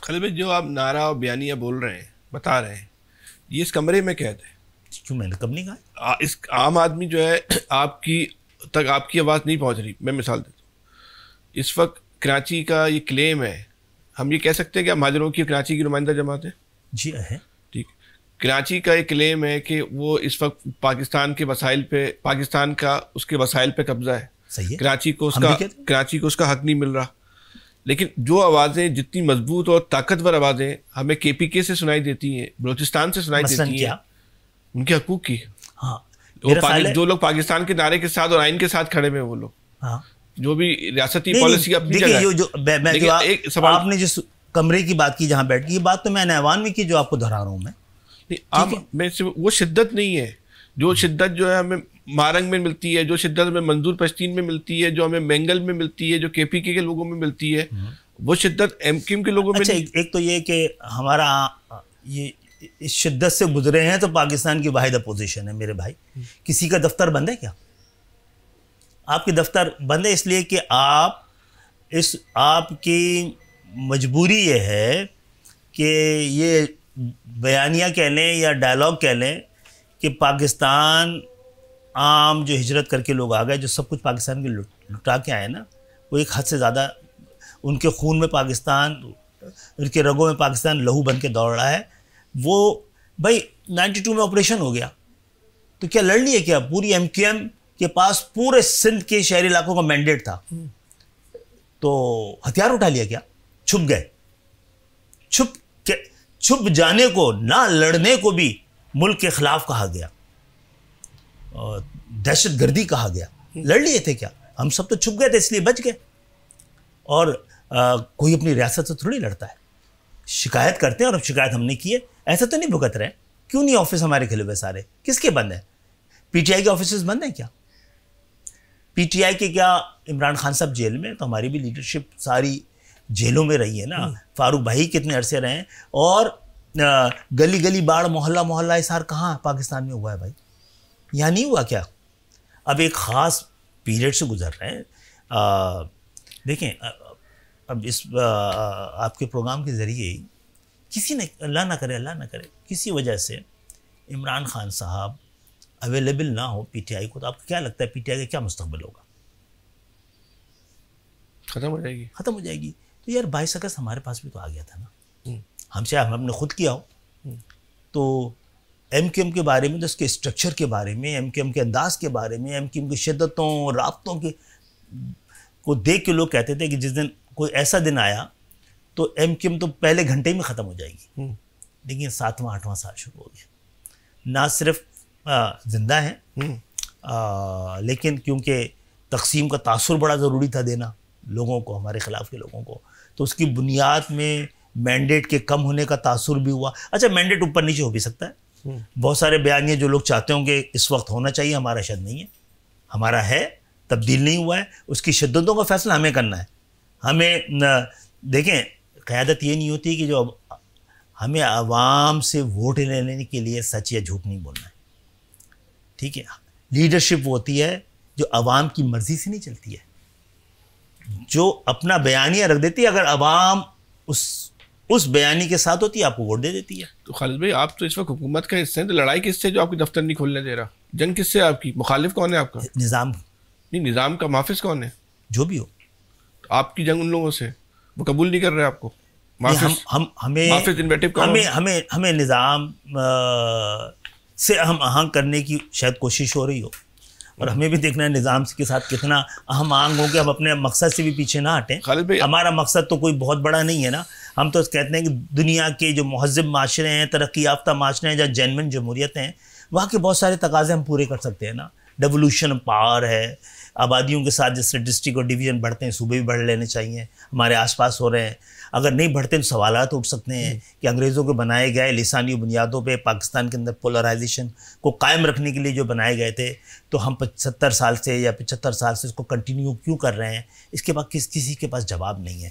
खालिद भाई, जो आप नारा और बयानिया बोल रहे हैं, बता रहे हैं, ये इस कमरे में कैद है। क्यों, मैंने कब नहीं कहा? इस आम आदमी जो है आपकी तक आपकी आवाज़ नहीं पहुंच रही। मैं मिसाल देता हूँ, इस वक्त कराची का ये क्लेम है, हम ये कह सकते हैं कि आप महाजरों की कराची की नुमाइंदा जमात है। जी है, ठीक। कराची का एक क्लेम है कि वो इस वक्त पाकिस्तान के वसाइल पे, पाकिस्तान का उसके वसाइल पे कब्जा है। सही है, कराची को उसका हक नहीं मिल रहा। लेकिन जो आवाज़ें जितनी मजबूत और ताकतवर आवाज़ें हमें KPK से सुनाई देती हैं, बलूचिस्तान से सुनाई देती हैं, उनके हकूक़ की। हाँ, जो लोग पाकिस्तान के नारे के साथ और आइन के साथ खड़े हुए हैं, वो लोग, हाँ, जो भी रियासती पॉलिसी अपनी जगह है। आपने जिस कमरे की बात की जहाँ बैठ की, ये बात तो मैंने ऐवान में की जो आपको दोहरा रहा हूँ मैं। वो शिद्दत नहीं है जो शिद्दत जो है हमें मारंग में मिलती है, जो शिद्दत हमें मंजूर पश्तीन में मिलती है, जो हमें मेंगल में मिलती है, जो KPK के लोगों में मिलती है, वो शिद्दत MKM के लोगों में नहीं। एक तो ये कि हमारा ये इस शिद्दत से गुजरे हैं तो पाकिस्तान की वाहिद अपोजिशन है मेरे भाई। किसी का दफ्तर बंद है क्या? आपके दफ्तर बंद है इसलिए कि आपकी मजबूरी ये है कि ये बयानिया कह लें या डायलॉग कह लें कि पाकिस्तान आम जो हिजरत करके लोग आ गए, जो सब कुछ पाकिस्तान के लुटा के आए ना, वो एक हद से ज़्यादा उनके खून में पाकिस्तान, उनके रगों में पाकिस्तान लहू बन के दौड़ रहा है। वो भाई 92 में ऑपरेशन हो गया तो क्या लड़ लिए क्या? पूरी MQM के पास पूरे सिंध के शहरी इलाकों का मैंडेट था, तो हथियार उठा लिया क्या? छुप गए। छुप जाने को, ना लड़ने को भी मुल्क के खिलाफ कहा गया, दहशतगर्दी कहा गया। लड़ लिए थे क्या? हम सब तो छुप गए थे इसलिए बच गए। और कोई अपनी रियासत से थोड़ी लड़ता है, शिकायत करते हैं और अब शिकायत हमने की है, ऐसा तो नहीं भुगत रहे। क्यों नहीं ऑफिस हमारे खिले हुए सारे? किसके बंद है? PTI के ऑफिस बंद है क्या? PTI के क्या? इमरान खान साहब जेल में, तो हमारी भी लीडरशिप सारी जेलों में रही है ना। फारूक भाई कितने अरसे रहे हैं, और गली गली बाढ़, मोहल्ला मोहल्ला इसार कहाँ पाकिस्तान में हुआ है भाई? यहाँ नहीं हुआ क्या? अब एक ख़ास पीरियड से गुजर रहे हैं। देखें, अब इस आपके प्रोग्राम के ज़रिए किसी ने, अल्लाह ना करे, किसी वजह से इमरान खान साहब अवेलेबल ना हो PTI को, तो आपको क्या लगता है PTI का क्या मुस्तकबिल होगा? ख़त्म हो जाएगी। तो यार 22 अगस्त हमारे पास भी तो आ गया था ना, हमसे हमने खुद किया हो। तो MQM के बारे में, तो उसके स्ट्रक्चर के बारे में, MQM के अंदाज के बारे में, MQM की शिद्दतों, राब्तों के को देख के लोग कहते थे कि जिस दिन कोई ऐसा दिन आया तो MQM तो पहले घंटे में ख़त्म हो जाएगी। लेकिन 7वां 8वां साल शुरू हो गया। ना सिर्फ जिंदा हैं, लेकिन क्योंकि तकसीम का तासुर बड़ा ज़रूरी था देना लोगों को, हमारे ख़िलाफ़ के लोगों को, तो उसकी बुनियाद में मैंडेट के कम होने का तासुर भी हुआ। अच्छा, मैंडेट ऊपर नीचे हो भी सकता है, बहुत सारे बयानिए जो लोग चाहते होंगे इस वक्त होना चाहिए, हमारा शायद नहीं है, हमारा है, तब्दील नहीं हुआ है, उसकी शिद्दतों का फैसला हमें करना है। हमें देखें, क़यादत ये नहीं होती कि जो हमें आवाम से वोट लेने के लिए सच या झूठ नहीं बोलना है, ठीक है। लीडरशिप वो होती है जो आवाम की मर्ज़ी से नहीं चलती है, जो अपना बयानिया रख देती है। अगर आवाम उस बयानी के साथ होती है, आपको वोट दे देती है। तो खालिद भाई, आप तो इस वक्त हुकूमत का हिस्से हैं, तो लड़ाई किससे जो आपकी दफ्तर नहीं खोलने दे रहा? जंग किससे आपकी? मुखालिफ कौन है आपका? निज़ाम। नहीं, निज़ाम का मुहाफ़िज़ कौन है? जो भी हो। तो आपकी जंग उन लोगों से, वो कबूल नहीं कर रहे आपको। हमें निज़ाम से हम आहंग करने की शायद कोशिश हो रही हो, और हमें भी देखना है निज़ाम के साथ कितना अहम आहंग हो कि हम अपने मकसद से भी पीछे ना हटें। हमारा मकसद तो कोई बहुत बड़ा नहीं है ना। हम तो कहते हैं कि दुनिया के जो महज़्ज़ब माशरे हैं, तरक्की याफ्ता माशरे हैं, जहाँ जेन्युइन जमहूरियत हैं, वहाँ के बहुत सारे तकाज़े हम पूरे कर सकते हैं ना। डेवोल्यूशन पावर है, आबादियों के साथ जैसे डिस्ट्रिक्ट और डिवीज़न बढ़ते हैं, सूबे भी बढ़ लेने चाहिए, हमारे आसपास हो रहे हैं। अगर नहीं बढ़ते तो सवालात उठ सकते हैं कि अंग्रेज़ों के बनाए गए लिसानी बुनियादों पे पाकिस्तान के अंदर पोलराइजेशन को कायम रखने के लिए जो बनाए गए थे, तो हम 70 साल से या 75 साल से इसको कंटिन्यू क्यों कर रहे हैं? इसके बाद किसी के पास जवाब नहीं है।